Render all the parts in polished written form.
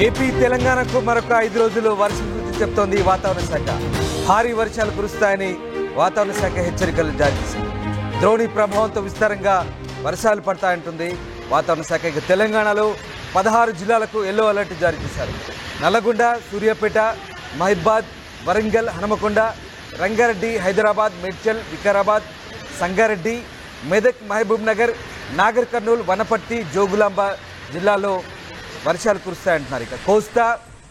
AP తెలంగాణకు మరొక 5 రోజులు వర్షం గురించి చెప్తోంది వాతావరణ శాఖ. భారీ వర్షాలు కురుస్తాయని వాతావరణ శాఖ హెచ్చరికలు జారీ చేసింది. ద్రోణి ప్రభావంతో విస్తారంగా వర్షాలు పడతాయంటుంది వాతావరణ శాఖ. ఇక తెలంగాణలో 16 జిల్లాలకు ఎల్లో అలర్ట్ జారీ చేశారు. నల్లగొండ, సూర్యాపేట, మహబూబాద్, వరంగల్, హనుమకొండ, రంగారెడ్డి, హైదరాబాద్, మేడ్చల్, వికారాబాద్, సంగారెడ్డి, మెదక్, మహబూబ్ నగర్, నాగర్ కర్నూలు, వనపర్తి, జోగులాంబ జిల్లాలో వర్షాలు కురుస్తాయంటున్నారు. ఇక కోస్తా,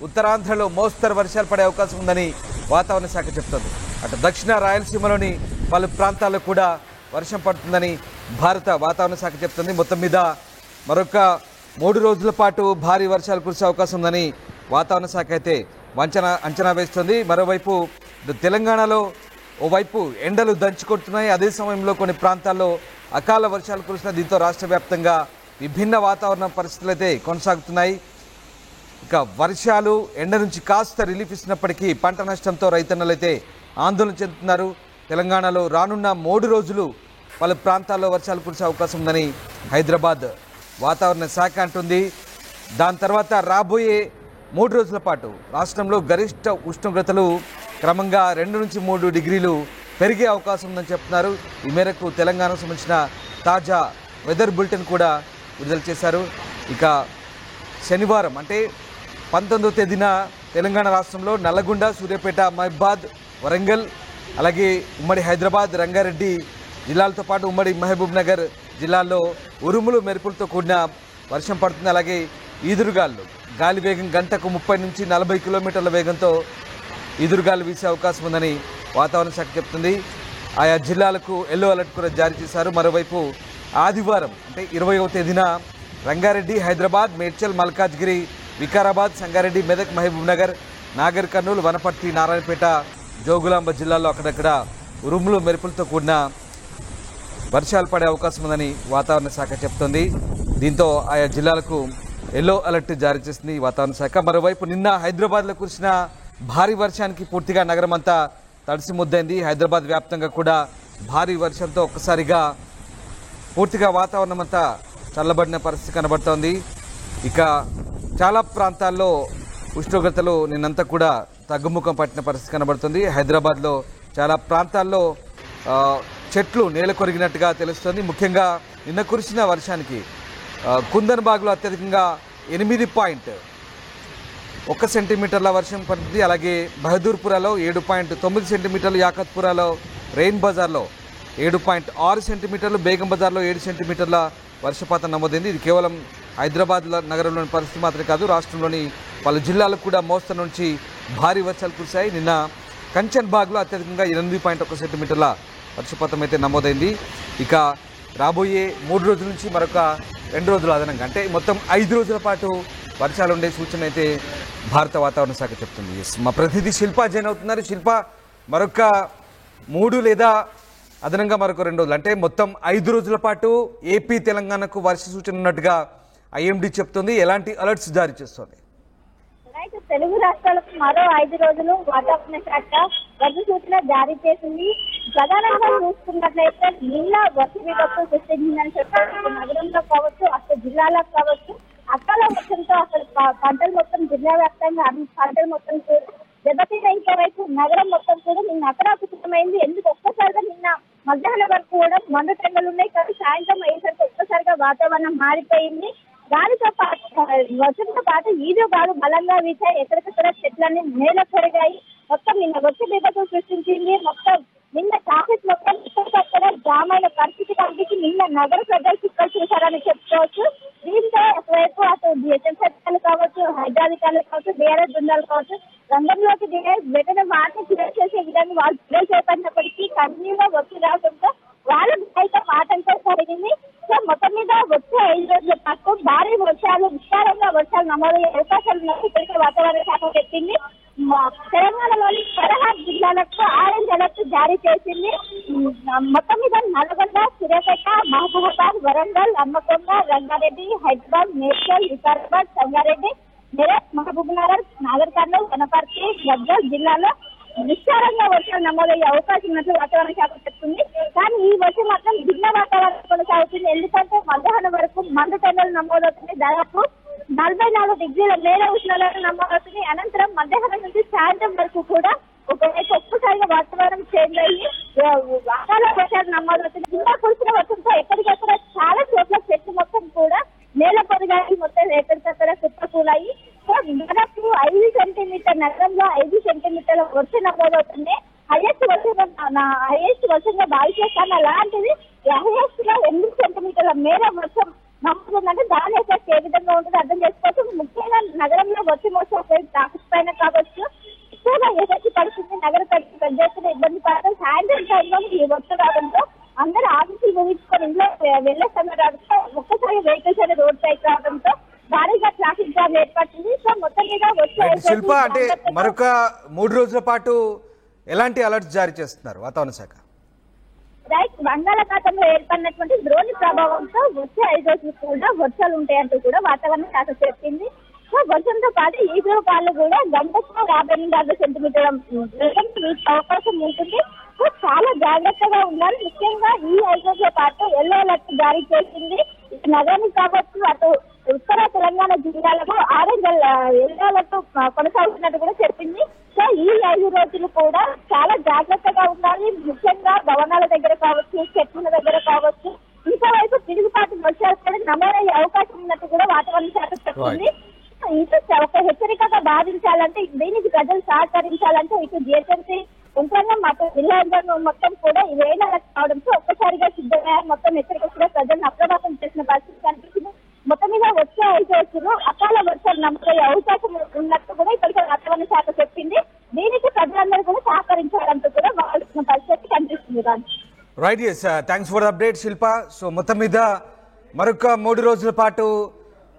ఉత్తరాంధ్రలో మోస్తరు వర్షాలు పడే అవకాశం ఉందని వాతావరణ శాఖ చెప్తోంది. అటు దక్షిణ రాయలసీమలోని పలు ప్రాంతాల్లో కూడా వర్షం పడుతుందని భారత వాతావరణ శాఖ చెప్తుంది. మొత్తం మీద మరొక 3 రోజుల పాటు భారీ వర్షాలు కురిసే అవకాశం ఉందని వాతావరణ శాఖ అయితే అంచనా వేస్తుంది. మరోవైపు తెలంగాణలో ఓవైపు ఎండలు దంచుకొడుతున్నాయి, అదే సమయంలో కొన్ని ప్రాంతాల్లో అకాల వర్షాలు కురుస్తున్నాయి. దీంతో రాష్ట్ర వ్యాప్తంగా విభిన్న వాతావరణ పరిస్థితులు అయితే కొనసాగుతున్నాయి. ఇక వర్షాలు ఎండ నుంచి కాస్త రిలీఫ్ ఇస్తున్నప్పటికీ పంట నష్టంతో రైతన్నలు అయితే ఆందోళన చెందుతున్నారు. తెలంగాణలో రానున్న 3 రోజులు పలు ప్రాంతాల్లో వర్షాలు కురిసే అవకాశం ఉందని హైదరాబాద్ వాతావరణ శాఖ అంటుంది. దాని తర్వాత రాబోయే 3 రోజుల పాటు రాష్ట్రంలో గరిష్ట ఉష్ణోగ్రతలు క్రమంగా 2 నుంచి 3 డిగ్రీలు పెరిగే అవకాశం ఉందని చెప్తున్నారు. ఈ మేరకు తెలంగాణకు సంబంధించిన తాజా వెదర్ బులెటిన్ కూడా విడుదల చేశారు. ఇక శనివారం అంటే 19వ తేదీన తెలంగాణ రాష్ట్రంలో నల్లగొండ, సూర్యాపేట, మహబూబాద్, వరంగల్, అలాగే ఉమ్మడి హైదరాబాద్, రంగారెడ్డి జిల్లాలతో పాటు ఉమ్మడి మహబూబ్ నగర్ జిల్లాల్లో ఉరుములు మెరుపులతో కూడిన వర్షం పడుతుంది. అలాగే ఈదురుగాలు, గాలి వేగం గంటకు 30 నుంచి 40 కిలోమీటర్ల వేగంతో ఈదురుగాలు వీసే అవకాశం ఉందని వాతావరణ శాఖ చెప్తుంది. ఆయా జిల్లాలకు ఎల్లో అలర్ట్ కూడా జారీ చేశారు. మరోవైపు ఆదివారం అంటే 20వ తేదీన రంగారెడ్డి, హైదరాబాద్, మేడ్చల్, మల్కాజ్గిరి, వికారాబాద్, సంగారెడ్డి, మెదక్, మహబూబ్ నగర్, నాగర్ కర్నూలు, వనపర్తి, నారాయణపేట, జోగులాంబ జిల్లాల్లో అక్కడక్కడ ఉరుములు మెరుపులతో కూడిన వర్షాలు పడే అవకాశం ఉందని వాతావరణ శాఖ చెప్తోంది. దీంతో ఆయా జిల్లాలకు ఎల్లో అలర్ట్ జారీ చేసింది వాతావరణ శాఖ. మరోవైపు నిన్న హైదరాబాద్లో కురిసిన భారీ వర్షానికి పూర్తిగా నగరం అంతా తడిసి ముద్దైంది. హైదరాబాద్ వ్యాప్తంగా కూడా భారీ వర్షంతో ఒక్కసారిగా పూర్తిగా వాతావరణం అంతా చల్లబడిన పరిస్థితి కనబడుతోంది. ఇక చాలా ప్రాంతాల్లో ఉష్ణోగ్రతలు నిన్నంతా కూడా తగ్గుముఖం పట్టిన పరిస్థితి కనబడుతుంది. హైదరాబాద్లో చాలా ప్రాంతాల్లో చెట్లు నేల కొరిగినట్టుగా తెలుస్తుంది. ముఖ్యంగా నిన్న కురిసిన వర్షానికి కుందన్బాగ్లో అత్యధికంగా 8.1 సెంటీమీటర్ల వర్షం పడుతుంది. అలాగే బహదూర్పురాలో 7.9 సెంటీమీటర్లు, యాకత్పురాలో, రెయిన్ బజార్లో 7.6 సెంటీమీటర్లు, బేగం బజార్లో 7 సెంటీమీటర్ల వర్షపాతం నమోదైంది. ఇది కేవలం హైదరాబాద్ నగరంలోని పరిస్థితి మాత్రమే కాదు, రాష్ట్రంలోని పలు జిల్లాలకు కూడా మోస్తరు నుంచి భారీ వర్షాలు కురిశాయి. నిన్న కంచన్బాగ్లో అత్యధికంగా 8.1 సెంటీమీటర్ల వర్షపాతం అయితే నమోదైంది. ఇక రాబోయే 3 రోజుల నుంచి మరొక 2 రోజులు అదనంగా అంటే మొత్తం 5 రోజుల పాటు వర్షాలు ఉండే సూచన అయితే భారత వాతావరణ శాఖ చెప్తుంది. మా ప్రతినిధి శిల్పా జైన్ అవుతున్నారు. శిల్ప, మరొక 3 లేదా అదనంగా మరొక 2 రోజులు అంటే మొత్తం 5 రోజుల పాటు ఏపీ తెలంగాణకు వర్ష సూచన ఉన్నట్టుగా ఐఎండీ చెప్తుంది. ఎలాంటి అలర్ట్స్ జారీ చేస్తుంది? తెలుగు రాష్ట్రాలకు మరో 5 రోజులు వాతావరణ శాఖ వర్ష సూచన జారీ చేసింది. ప్రధానంగా చూసుకున్నట్లయితే నిన్న వర్ష విపత్తు సృష్టించిందని చెప్పారు. నగరంలో కావచ్చు, అసలు జిల్లాలకు కావచ్చు, అకాల వర్షంతో అసలు పంటలు మొత్తం జిల్లా వ్యాప్తంగా పంటలు మొత్తం దెబ్బతిన్న. ఇంకోవైపు నగరం మొత్తం కూడా నిన్న అతరాకుతమైంది. ఎందుకు ఒక్కసారిగా నిన్న మధ్యాహ్నం వరకు కూడా మండుటెండలు ఉన్నాయి, కానీ సాయంత్రం అయ్యేసరికి ఒక్కసారిగా వాతావరణం మారిపోయింది. గాలితో పాటు వర్షంతో పాటు ఈదుగాలు బలంగా వీచాయి. ఎక్కడికక్కడ చెట్లన్నీ నేల కొరిగాయి. మొత్తం నిన్న వర్ష విపత్తు సృష్టించింది. మొత్తం నిన్న ట్రాఫిక్ మొత్తం ఎక్కడికక్కడ జామ్ అయిన పరిస్థితి కనిపించి నిన్న నగర ప్రజలు చిక్కలు చూశారని చెప్పుకోవచ్చు. దీంతో ఒకవైపు అటు డిఎస్ఎఫ్ కావచ్చు, హైదరాబాద్ కావచ్చు, బీఆర్ఎస్ బృందాలు కావచ్చు రంగంలోకి దిగాయి. వెంటనే వాటిని క్లియర్ చేసే విధంగా వాళ్ళు క్లియర్ చేపట్టినప్పటికీ కంటిన్యూగా వచ్చి రావడంతో వాళ్ళకి అయితే ఆటంకం జరిగింది. సో మొత్తం మీద వచ్చే 5 రోజుల పాటు భారీ వర్షాలు, విస్తారంగా వర్షాలు నమోదయ్యే అవకాశాలు ఉన్నాయి. ఇప్పటికే వాతావరణ శాఖ చెప్పింది. తెలంగాణలోని 16 జిల్లాలకు ఆరెంజ్ అలర్ట్ జారీ చేసింది. మొత్తం మీద నల్గొండ, సూర్యాపేట, మహబూబాబాద్, వరంగల్, హన్మకొండ, రంగారెడ్డి, హైదరాబాద్, మేడ్చల్, వికారాబాద్, సంగారెడ్డి, మెదక్, మహబూబ్ నగర్, నాగర్ కర్నూలు, వనపర్తి, గద్వాల్ జిల్లాలో విస్తారంగా వర్షాలు నమోదయ్యే అవకాశం ఉన్నట్లు వాతావరణ శాఖ చెప్తుంది. కానీ ఈ వర్షం మాత్రం భిన్న వాతావరణం కొనసాగుతుంది. ఎందుకంటే మధ్యాహ్నం వరకు మండుటెండలు నమోదవుతుంది. దాదాపు 44 డిగ్రీల మేర ఉష్ణోగ్రత నమోదవుతుంది. అనంతరం మధ్యాహ్నం నుంచి సాయంత్రం వరకు కూడా ఒక్కసారిగా వాతావరణం చేంజ్ అయ్యి అకాల వర్షాలు నమోదవుతుంది. కింద కురిసిన వర్షంతో ఎక్కడికక్కడ చాలా చోట్ల చెట్లు మొత్తం కూడా నేల పొదిగాయి మొత్తం ఎక్కడికక్కడ కుప్పకూలాయి. దాదాపు 5 సెంటీమీటర్ నగరంలో 5 సెంటీమీటర్ల వర్షం నమోదవుతుంది. హైయెస్ట్ వర్షంగా భావిస్తాను. అలాంటిది హైయెస్ట్ గా 8 సెంటీమీటర్ల మేర వర్షం నమ్ముతుందంటే దాని ఎఫెక్ట్ ఏ విధంగా ఉంటుంది అర్థం చేసుకోవచ్చు. ముఖ్యంగా నగరంలో వర్షం వచ్చే ట్రాఫిక్ పైన కావచ్చు ఎక్కువగా ఎఫెక్ట్ పడుతుంది. నగర పెద్ద ఎత్తున ఇబ్బంది పడతాం. సాయంత్రం టైంలో ఈ వర్షం రావడంతో అందరూ ఆఫీసులు ముగించుకొని ఇంట్లో వెళ్లే సమయంలో ఒక్కసారి వెహికల్స్ అనేది రోడ్ పైకి రావడంతో భారీగా ట్రాఫిక్ జామ్ ఏర్పడుతుంది. సో మొత్తం మీద శిల్ప అంటే మరొక 3 రోజుల పాటు ఎలాంటి అలర్ట్స్ జారీ చేస్తున్నారు వాతావరణ శాఖ? రైట్, బంగాళాఖాతంలో ఏర్పడినటువంటి ద్రోణి ప్రభావంతో వచ్చే 5 రోజులు కూడా వర్షాలు ఉంటాయంటూ కూడా వాతావరణ శాఖ చెప్పింది. సో వర్షంతో పాటు ఈదురు గాలు కూడా గంటకు 50 నుండి 60 సెంటీమీటర్ల అవకాశం ఉంటుంది. సో చాలా జాగ్రత్తగా ఉండాలి. ముఖ్యంగా ఈ 5 రోజుల పాటు ఎల్లో అలర్ట్ జారీ చేసింది. నగరానికి కావచ్చు అటు ఉత్తర తెలంగాణ జిల్లాలకు ఆరెంజ్ ఎల్లో అలర్ట్ కొనసాగుతున్నట్టు కూడా చెప్పింది. సో ఈ 5 రోజులు కూడా చాలా జాగ్రత్తగా ఉండాలి. ముఖ్యంగా భవనాల దగ్గర కావచ్చు, చెట్ల దగ్గర కావచ్చు, ఇంకోవైపు తిరుగుబాటు వర్షాలు కూడా నమోదయ్యే అవకాశం ఉన్నట్టు కూడా వాతావరణ శాఖ చెప్పింది. ఇటు ఒక హెచ్చరికగా భావించాలంటే దీనికి ప్రజలు సహకరించాలంటే ఇటు జిహెచ్ఎంసీ యంత్రాంగం మొత్తం జిల్లా యంత్రాంగం మొత్తం కూడా ఈ వేళ కావడంతో ఒక్కసారిగా సిద్ధమయ్యారు. మొత్తం హెచ్చరిక కూడా ప్రజలను అప్రమత్తం చేసిన పరిస్థితి కనిపిస్తుంది. మొత్తం మీద వచ్చే 5 రోజులు అకాల వర్షాలు నమోదయ్యే అవకాశం ఉన్నట్టు కూడా ఇప్పటికే వాతావరణ శాఖ చెప్పింది. దీనికి ప్రజలందరూ కూడా సహకరించాలంటూ కూడా వాడాల్సిన పరిస్థితి కనిపిస్తుంది. Right, yes, thanks for the update Shilpa. So మొత్తం మీద మరొక 3 రోజుల పాటు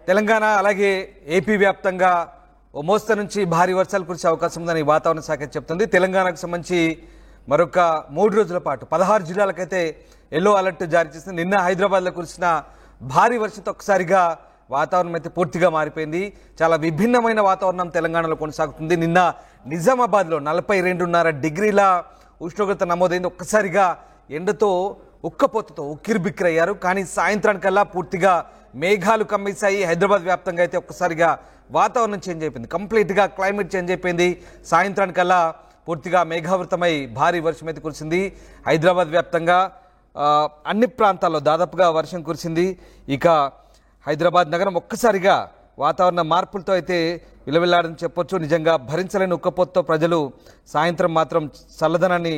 తెలంగాణ అలాగే ఏపీ వ్యాప్తంగా ఓ మోస్తరు నుంచి భారీ వర్షాలు కురిసే అవకాశం ఉందని వాతావరణ శాఖ చెప్తుంది. తెలంగాణకు సంబంధించి మరొక 3 రోజుల పాటు 16 జిల్లాలకైతే ఎల్లో అలర్ట్ జారీ చేసింది. నిన్న హైదరాబాద్లో కురిసిన భారీ వర్షంతో ఒక్కసారిగా వాతావరణం అయితే పూర్తిగా మారిపోయింది. చాలా విభిన్నమైన వాతావరణం తెలంగాణలో కొనసాగుతుంది. నిన్న నిజామాబాద్లో 42.5 డిగ్రీల ఉష్ణోగ్రత నమోదైంది. ఒక్కసారిగా ఎండతో ఉక్కపోతతో ఉక్కిరిబిక్కిరయ్యారు. కానీ సాయంత్రానికల్లా పూర్తిగా మేఘాలు కమ్మేశాయి. హైదరాబాద్ వ్యాప్తంగా అయితే ఒక్కసారిగా వాతావరణం చేంజ్ అయిపోయింది. కంప్లీట్గా క్లైమేట్ చేంజ్ అయిపోయింది. సాయంత్రానికల్లా పూర్తిగా మేఘావృతమై భారీ వర్షం అయితే కురిసింది. హైదరాబాద్ వ్యాప్తంగా అన్ని ప్రాంతాల్లో దాదాపుగా వర్షం కురిసింది. ఇక హైదరాబాద్ నగరం ఒక్కసారిగా వాతావరణ మార్పులతో అయితే విలవిల్లాడని చెప్పొచ్చు. నిజంగా భరించలేని ఉక్కపోతతో ప్రజలు సాయంత్రం మాత్రం చల్లదనాన్ని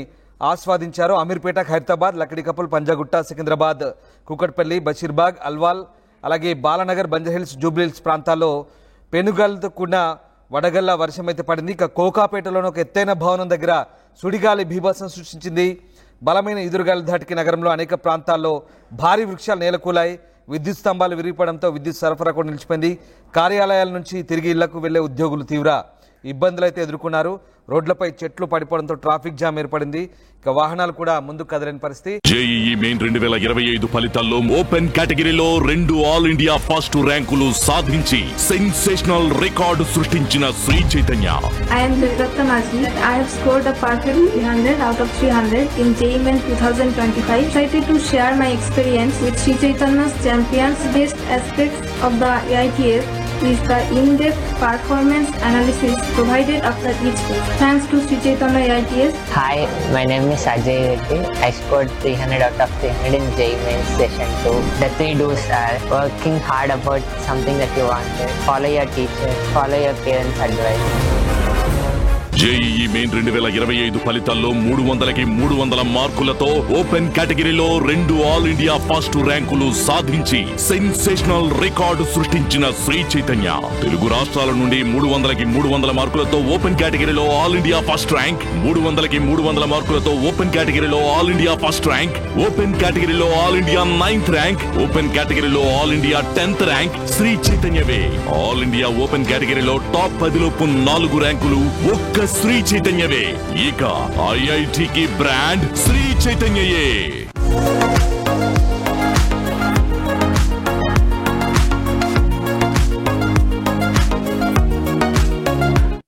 ఆస్వాదించారు. అమీర్పేట, ఖైరతాబాద్, లక్డీకపుల్, పంజాగుట్ట, సికింద్రాబాద్, కూకట్పల్లి, బషీర్బాగ్, అల్వాల్, అలాగే బాలానగర్, బంజాహిల్స్, జూబ్లీహిల్స్ ప్రాంతాల్లో పెనుగాలతో కూడిన వడగళ్ల వర్షం అయితే పడింది. ఇక కోకాపేటలోని ఒక ఎత్తైన భవనం దగ్గర సుడిగాలి బీభత్సం సృష్టించింది. బలమైన ఎదురుగాలి ధాటికి నగరంలో అనేక ప్రాంతాల్లో భారీ వృక్షాలు నేలకూలాయి. విద్యుత్ స్తంభాలు విరిగిపడంతో విద్యుత్ సరఫరా కూడా నిలిచిపోయింది. కార్యాలయాల నుంచి తిరిగి ఇళ్లకు వెళ్లే ఉద్యోగులు తీవ్ర ఇబ్బందులు అయితే ఎదుర్కొన్నారు. రోడ్లపై చెట్లు పడిపోవడంతో ట్రాఫిక్ జామ్ ఏర్పడింది. ఇక వాహనాలు కూడా ముందుకు కదలని పరిస్థితి. జేఈఈ మెయిన్ 2025 ఫలితాల్లో ఓపెన్ కేటగిరీలో 2 ఆల్ ఇండియా ఫస్ట్ ర్యాంకులు సాధించి సెన్సేషనల్ రికార్డు సృష్టించిన Sri Chaitanya. I am Devratna Majid. I have scored a perfect 300 out of 300 in JEE Main 2025. Excited to share my experience with Sri Chaitanya's champions. Best aspects of the AITS is the in-depth performance analysis provided after each test. Thanks to Sri Chaitanya AITS. Hi, my name is Ajay Reddy. I scored 300 out of 300 in JEE Main Session 2. The 3 do's are working hard about something that you wanted, follow your teacher, follow your parents' advice. JEE main 2025 ఫలితాల్లో 300కి 300 మార్కులతో open కేటగిరీలో 2 all India first ర్యాంకులు సాధించి sensational record సృష్టించిన శ్రీ చైతన్య. తెలుగు రాష్ట్రాల నుండి 300కి 300 మార్కులతో open కేటగిరీలో ఆల్ ఇండియా ఫస్ట్ ర్యాంక్, 300కి 300 మార్కులతో ఓపెన్ కేటగిరీలో all India first rank, open కేటగిరీలో all India 9th rank, open కేటగిరీలో all India 10th rank Sri చైతన్యవే. ఆల్ ఇండియా ఓపెన్ కేటగిరీలో టాప్ 10లోపు 4 ర్యాంకులు ఒక్క శ్రీ చైతన్యవే. ఇక ఐఐటికి బ్రాండ్ శ్రీ చైతన్యయే.